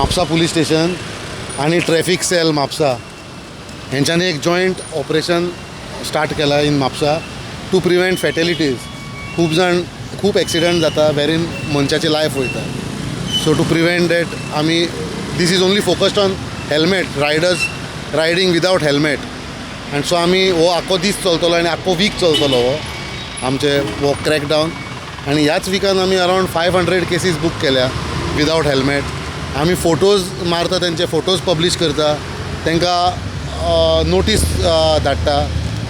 Mapusa police station आणि traffic sale Mapusa हेंच्यांनी एक joint operation start केला इन म्हापसा टू प्रिवेंट फॅटेलिटीज. खूप ॲक्सिडंट जाता वेरीन मनशाची लायफ वयता. सो टू प्रिवेंट दॅट आमी this is only focused on helmet riders riding without helmet. आनी सो आमी हो आख्खो दीस चलतलो आनी आख्खो वीक चलतलो हो आमचे हो क्रॅकडावन. आनी ह्याच विकान आमी अरावंड 500 केसीस बूक केल्या विदावट हेल्मेट. आमी फोटोज मारता, तेंचे फोटोज पब्लीश करता, तांकां नोटीस धाडटा.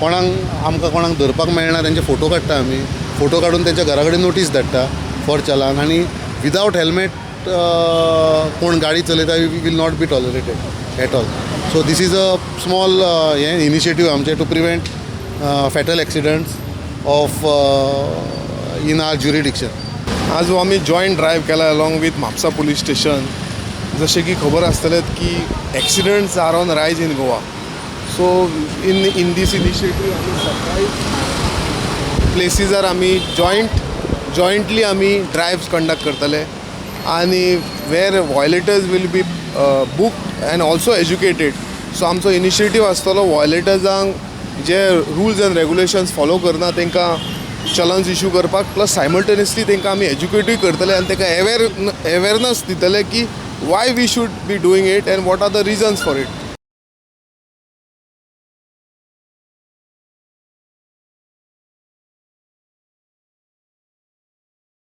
आमकां कोणाक धरपाक मेळना तेंचे फोटो काडटा आमी. फोटो काडून तेंच्या घरा कडेन नोटीस धाडटा फॉर चलान. आनी विदावट हेल्मेट कोण गाडी चलयता we will not be tolerated at all. So this is a small हें इनिशिएटीव आमचे to prevent fatal accidents of in our jurisdiction. आज हो आमी जॉयंट ड्रायव्ह केला along with Mapusa police station. जशें की खबर आसतलें की accidents are on rise in Goa. So in this initiative आमी सरप्रायज प्लेसीजार आमी जॉयंटली आमी ड्रायव्स कंडक्ट करतले आनी where violators will be booked and also educated. So आमचो इनिशिएटीव आसतलो वॉयलेटर्सांक जे रुल्स एंड रेगुलेशन्स फॉलो करना तांकां चलन्स इश्यू करपाक, प्लस सायमल्टेनियसली तांकां आमी एज्युकेटूय करतले आनी तांकां अवेरनस दितले की why we should be doing it and what are the reasons for it.